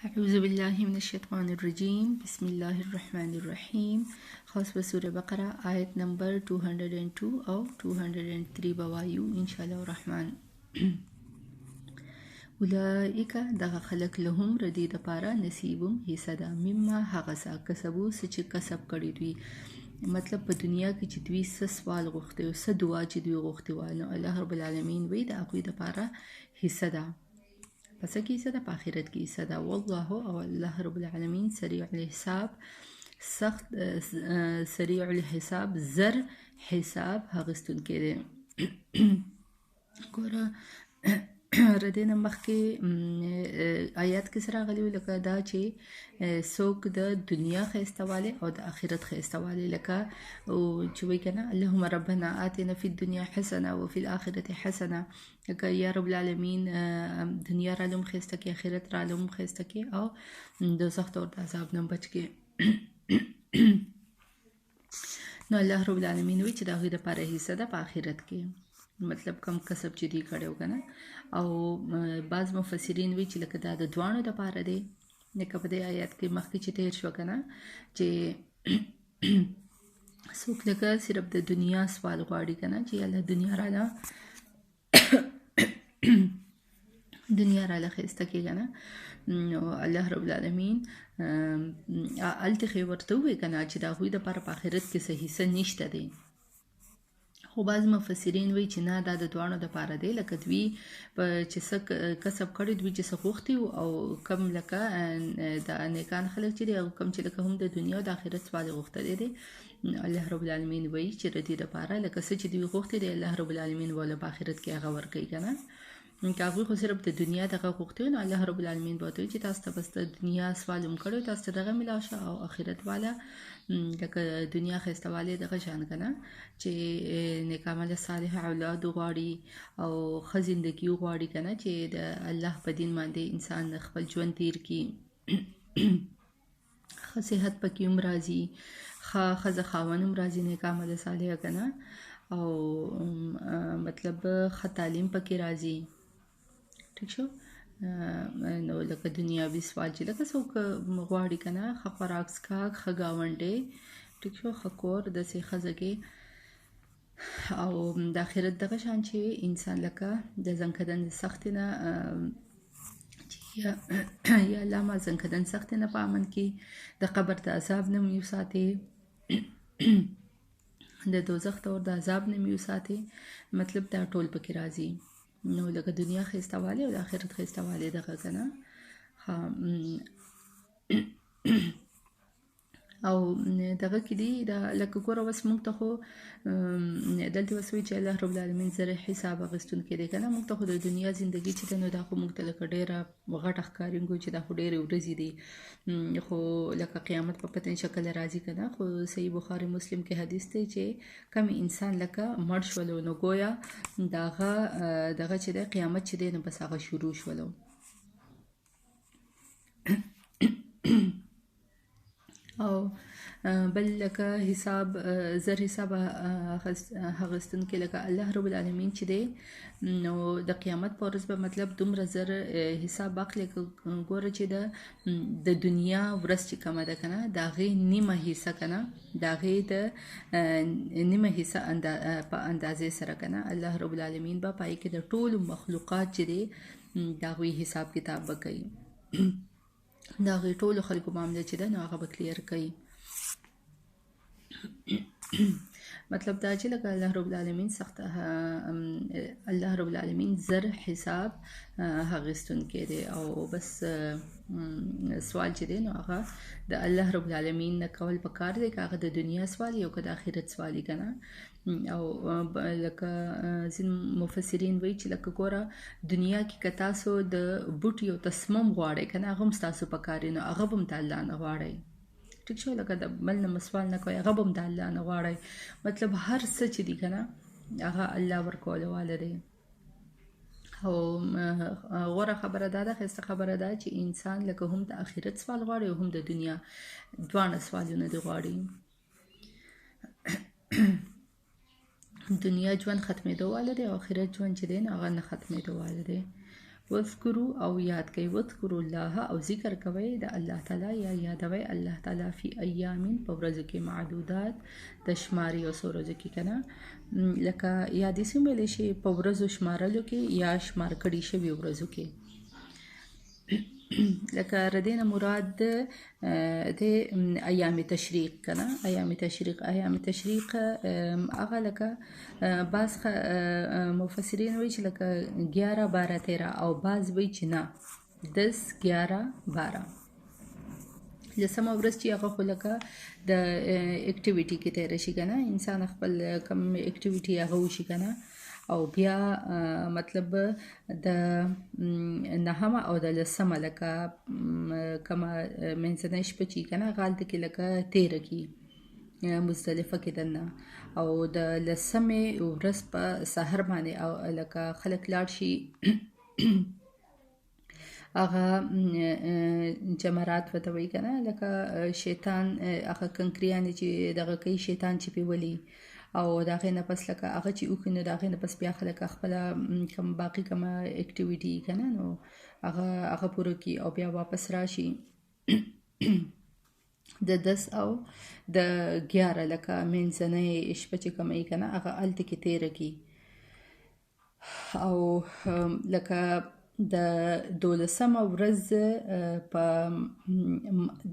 أعوذ بالله من الشيطان الرجيم بسم الله الرحمن الرحيم خاص بسورة بقرة آية نمبر 202 أو 203 بوایو إن شاء الله الرحمن أولئك دغه خلق لهم ردی د پاره نصیبم حصہ ده مما هغه څه کسبو چې کسب کړی دوی مطلب په دنیا کې چې دوی څه سوال غوښتي او څه دعا چې دوی غوښتي وانه الله رب العالمین وی د هغوی د پاره حصہ ده پس کې حصہ ده په آخرت کې حصہ ده والله او الله رب العالمین سریع الحساب سخت سریع الحساب زر حساب هغستون کې ده ګوره ردینا مخکې آیات کې سره غلیو لکه دا چې څوک د دنیا خیستواله او د آخرت خیستواله لکه او چې وی کنه اللهم ربنا آتنا فی الدنيا حسنه وفي الاخره حسنه لکه یا رب العالمین دنیا را لوم خیسته کې آخرت را لوم خیسته کې او د سخت او د عذاب نه بچ کې نو الله رب العالمین وی چې دا غي د پاره حصہ ده په آخرت کې مطلب کم کسب چې دی کړو کنه او بعض مفسرین وی چې لکه دا د دوانو د پاره دی لکه په دې آیات کې مخکې چې تیر شو کنه چې څوک لکه صرف د دنیا سوال غواړي کنه چې الله دنیا را لخسته کې کنه نو الله رب العالمین التخي ورته وی کنه چې دا غوي د پر په آخرت کې صحیح څه نشته دی خو بعض مفسرین وی چې نه دا د دوانو د پاره دی لکه دوی چې څه کسب کړی دوی چې څه غوښتي او کم لکه د نیکان خلک چې دی او کم چې لکه هم د دنیا او د آخرت سوال غوښتل دي الله رب العالمین وی چې ردی د پاره لکه څه چې دوی غوښتي دی الله رب العالمین ولا په آخرت کې هغه ورکوي کنه کاغوی خو صرف د دنیا دغه غوښتي نو الله رب العالمین به وایي چې تاسو ته بس د دنیا سوال هم کړو تاسو ته دغه ملا شه او آخرت والا لکه دنیا خستواله دغه شان کنه چې نیک عمل صالح اولاد غواړي او ښه زندگی غواړي کنه چې د الله په دین باندې انسان خپل ژوند تیر کړي ښه صحت پکې هم راځي ښه خاوند هم راځي نیک عمل صالح کنه او مطلب ښه تعلیم پکې راځي ٹھیک شو نو لکه دنیاوي سوال چې لکه څوک غواړي کنه ښه خوراک څښاک ښه ګاونډی ټیک شو ښه کور داسې ښځه کې او د آخرت دغه شان چې انسان لکه د زنکدن سخت نه چې یا الله ما زنکدن سخت نه په امن کې د قبر د عذاب نه مې وساتي د دوزخ اور د عذاب نه مې وساتي مطلب دا ټول پکې راځي نو لکه دنیا خیستواله او د آخرت خیستواله دغه کنه او دغه کې دی دا لکه ګوره وس موږ ته خو دلته وسوي چې الله رب العالمین سره حساب غستون کې دی کنه موږ ته خو د دنیا ژوندۍ چې نو دا خو موږ ته لکه ډیره غټه ښکارینګو چې دا خو ډیره ورځي دي خو لکه قیامت په پتن شکل راځي کنه خو صحیح بخاری مسلم کې حدیث دی چې کم انسان لکه مړ شولو نو گویا دغه چې د قیامت چې دی نو بس هغه شروع شولو او بل لکه حساب زر حساب هغستون کې لکه الله رب العالمین چې دی نو د قیامت پر ورځ به مطلب دومره زر حساب اخلي ګوره چې د دنیا ورځ چې کومه ده کنه د هغې نیمه حصه کنه د هغې د نیمه حصه په اندازې سره کنه الله رب العالمین به پای کې د ټولو مخلوقات چې دی د هغوی حساب کتاب به کوي دا غي ټولو خلکو معاملې چې ده نو هغه به کلیر کوي مطلب دا چې لکه الله رب العالمین سخت الله رب العالمین زر حساب هغستون کې دی او بس سوال چې دی نو هغه د الله رب العالمین نه کول پکار دی که هغه د دنیا سوال یو که د آخرت سوالی کنه او لکه ځین مفسرین وایي چې لکه ګوره دنیا کې که تاسو د بوټ یو تسمم غواړئ کنه هغه هم ستاسو پکار دی نو هغه به هم د الله نه غواړئ ټیک شو لکه د بل نه سوال نه کوئ هغه به هم د الله نه غواړئ مطلب هر څه چې دی کنه هغه الله ورکولو والا دی او غوره خبره دا ده ښایسته خبره ده چې انسان لکه هم د آخرت سوال غواړي او هم د دنیا دواړه سوالونه دی غواړي دنیا ژوند ختمېدو والا دی او آخرت ژوند چې دی هغه نه ختمېدو والا دی وذکرو او یاد کوي وذکرو الله او ذکر کوي د الله تعالی یا یادوي الله تعالی فی ایامین په ورځو کې معدودات د شماري او ورځو کې کنه لکه یادې سیمې شي په ورځو شمارلو کې یا شمار کړي شوی ورځو کې لکه ردینا مراد د ایام تشریق کنه ایام تشریق هغه لکه بعض مفسرین وایي چې لکه 11 12 13 او بعض وایي چې نه 10 11 12 لسمه ورځ چې هغه خو لکه د اکټیویټي کې تیر شي کنه انسان خپل کم اکټیویټي هغه وشي کنه او بیا مطلب د نهمه او د لسمه لکه کما منځنۍ شپه چې کنه غالط کې لکه تیر کی مزدلفه کې دنه او د لسمه ورځ په سحر باندې او لکه خلک لاړ شي هغه جمرات وته وی کنه لکه شیطان هغه کنکریانه چې دغه کوي شیطان چې پیولي او داغه نه پس لکه هغه چې وکینو داغه نه پس بیا خلک خپل کم باقی کم اکټیویټي کنه نو هغه پوره کی او بیا واپس راشي د 10 او د 11 لکه منځنۍ شپه چې کومه کنه هغه الته کې تیر کی او لکه د 12مه ورځ په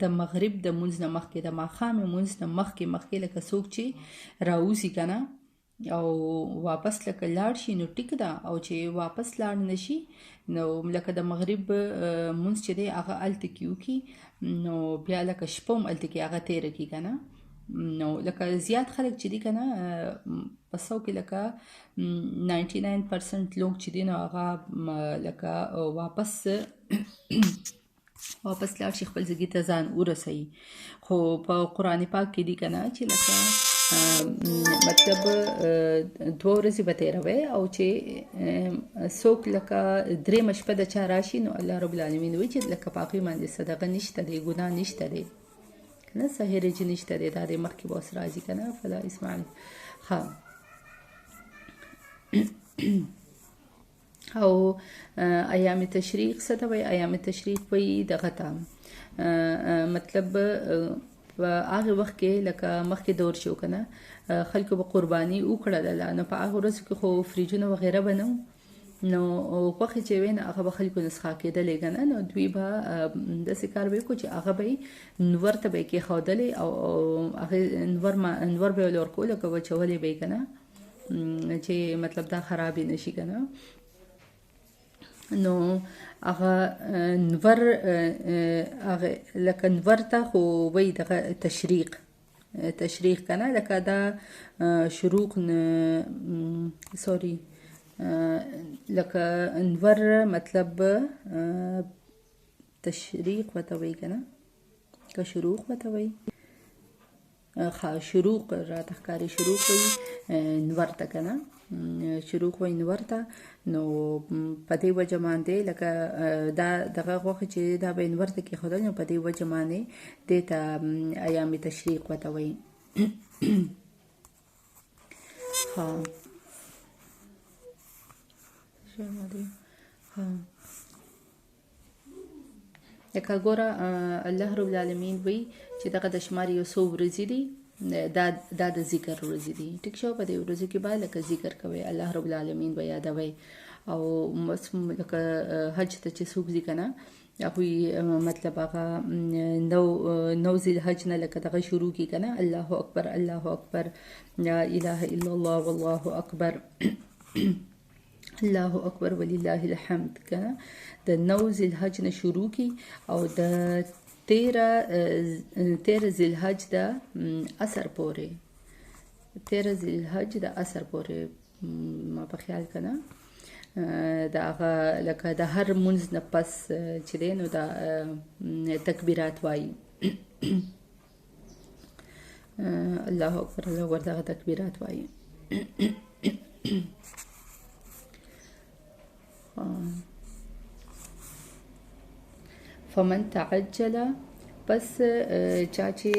د مغرب د مونځ نه مخکې د ماښام مونځ نه مخکې لکه څوک چې راوځي کنه او واپس لکه لاړ شي نو ټیک ده او چې واپس لاړ نشي نو لکه د مغرب مونځ چې دی هغه الته کیو کی نو بیا لکه شپه هم الته کې هغه تیر کی کنه نو لکه زیات خلک چې دي کنه پسو کې لکه 99% لوگ چې دي نو هغه لکه واپس لاړ شي خپل ځای ته ځان ورسوي خو په قرآن پاک کې دي کنه چې لکه مطلب 2 ورځې به تیروي او چې څوک لکه 3 شپه د چا راشي نو الله رب العالمین وایي چې لکه پاکي باندې صدقه نشته دی ګناه نشته دی نه سحر چې نشته دی دا د مخکې به اوس راځي که نه فلا اسماعیل ها او ایام تشریق څه ته وایي ایام تشریق وایي دغه ته مطلب په هغه وخت کې لکه مخکې دور شو که نه خلکو به قرباني وکړله نو په هغه ورځو کې خو فریجونه وغیره به نه نو غوښې چې وي نه هغه به خلکو نسخه کېدلې که نه نو دوی به داسې کار به یې وکړو چې هغه به یې نور ته به یې کېښودلې او هغې نور به یې ولې ورکول لکه وچولې به یې که نه چې مطلب دا خرابې نه شي که نه نو هغه نور هغه لکه نور ته خو وایي دغه تشریق که نه لکه دا شروق سوري لکه انور مطلب تشریق وته وی کنه که شروق وته وی شروق را تخکاری شروق وی انور ته کنه شروق وی انور ته نو په دې وجه باندې لکه دا دغه غوښه چې دا به انور ته کې خدای نو په دې وجه باندې دته ایام تشریق وته وی ها لکه ګوره الله رب العالمین وی چې دغه د شمار یو څو ورځې دي دا د ذکر ورځې دي ټیک شو په دې ورځو کې باید لکه ذکر کوي الله رب العالمین به یادوي او لکه حج ته چې څوک ځي که نه هغوی مطلب هغه نو ذی الحج نه لکه دغه شروع کړي که نه الله اکبر الله اکبر لا اله الا الله والله اکبر الله اکبر ولله الحمد کنه د 9 ذی الحج نه شروع کی او د 13 ذی الحج د اثر پورې 13 ذی الحج د اثر پورې ما په خیال کنه دا هغه لکه د هر منځ نه پس چې دی نو دا تکبیرات وایي الله اکبر الله اکبر دغه تکبیرات وایي فمن تعجل پس چا چې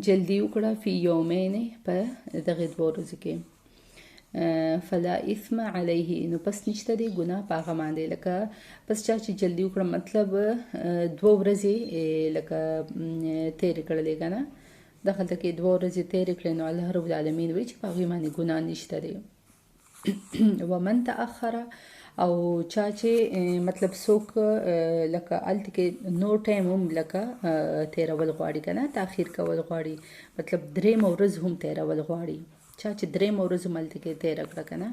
جلدی وکړه فی یومین په دغه 2 ورځو کې فلا اثم علیه نو پس نشته دی ګناه په هغه باندې لکه پس چا چې جلدی وکړه مطلب 2 ورځې لکه تیرې کړلې که نه دغلته کې 2 ورځې تیرې کړې نو الله رب العالمین وایي چې په هغې باندې ګناه نشته دی ومن تأخر او چا چې مطلب څوک لکه هلته کې نور ټایم هم لکه تیرول غواړي که نه تاخیر کول غواړي مطلب 3 ورځ هم تیرول غواړي چا چې 3 ورځ ملته کې تیر کړه که نه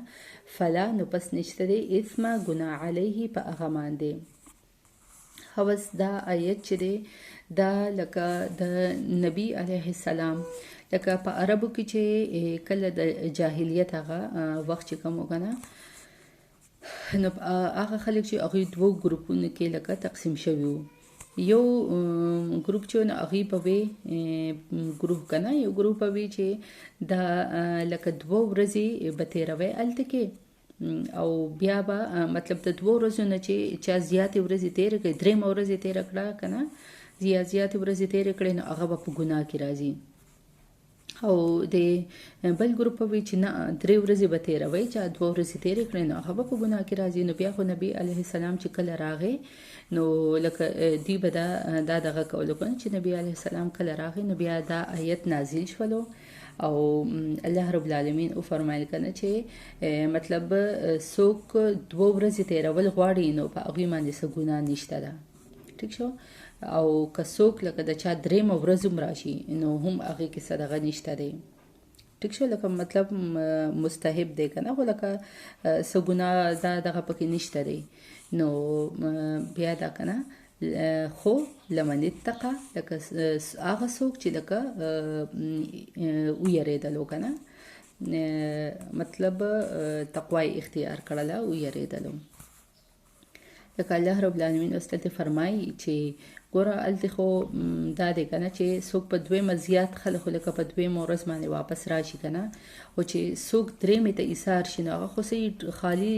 فلا نو پس نشته دی اثم ګناه علیه په هغه باندې هوس دا آیت چې دی دا لکه د نبی علیه السلام لکه په عربو کې چې کله د جاهلیت هغه وخت چې کوم وکنه نو هغه خلک چې هغه 2 ګروپونو کې لکه تقسیم شوي وو یو ګروپ چې نو هغه په وی ګروپ کنه یو ګروپ په وی چې دا لکه 2 ورځې به تیروي الته کې او بیا به مطلب د 2 ورځو نه چې چا زیاتې ورځې تیر کړي 3 ورځې تیر کړه کنه زیاتې ورځې تیر کړي نو هغه په ګناه کې راځي او د بل ګروپ وی چې نه 3 ورځې به تیروي چې 2 ورځې تیر کړي نو هغه په ګناه کې راځي نو بیا خو نبی علیه السلام چې کله راغی نو لکه دی به دا دغه کول کوي چې نبی علیه السلام کله راغی نو بیا دا آیت نازل شولو او الله رب العالمین او فرمایل کنه چې مطلب څوک 2 ورځې تیرول غواړي نو په هغه باندې څه ګناه نشته ده ٹھیک شو او که څوک لکه د چا 3 ورځې راشي نو هم هغه کې صدقه نشته دی ٹھیک شو لکه مطلب مستحب دی کنه خو لکه څه ګناه دغه پکې نشته دی نو بیا دا کنه خو لمن اتقى لکه هغه څوک چې لکه ویریدلو کنه مطلب تقوی اختیار کړله ویریدلو لکه الله رب العالمین واستل فرمایي چې ګوره الته خو دا دی کنه چې څوک په 2 مزيات خلک لکه په 2 ورځ باندې واپس راشي کنه او چې څوک 3 ته ایثار شي نو هغه خو سي خالی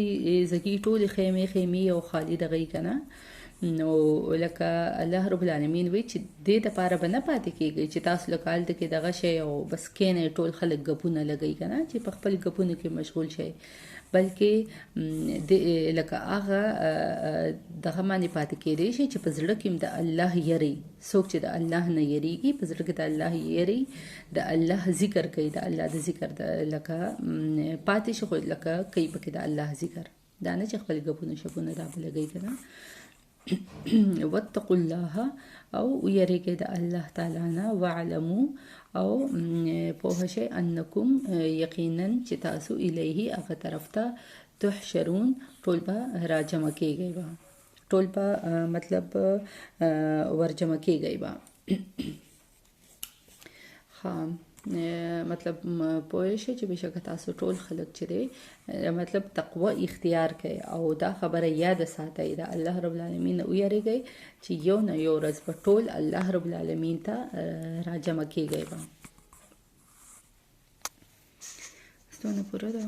زګي ټول خیمه او خالی دغه کنه نو لکه الله رب العالمین وی چې دې د پاره بنه پاتې کیږي چې تاسو لکال د کې دغه شی او بس کینه ټول خلک غپونه لګي کنه چې په خپل غپونه کې مشغول شي بلکې د لکه هغه دغه باندې پاتې کېدی شي چې په زړه کې د الله یری څوک چې د الله نه یریږي په زړه کې د الله یری د الله ذکر کوي د الله د ذکر د لکه پاتې شي خو لکه کوي پکې د الله ذکر دا نه چې خپل غپونه شپونه دا بلګي کنه واتقوا الله او یریږي د الله تعالی نه واعلموا او په شی انکم یقینا چې تاسو الیه هغه طرف ته تحشرون ټول به راجمع کیږي با ټول به مطلب ورجمع کیږي با خام مطلب پوه شي چې بشک تاسو ټول خلک چې دی مطلب تقوا اختیار کړي او دا خبره یاد ساتئ دا الله رب العالمین او یریږي چې یو نه یو ورځ په ټول الله رب العالمین ته راجمع کیږي با ستونه پوره ده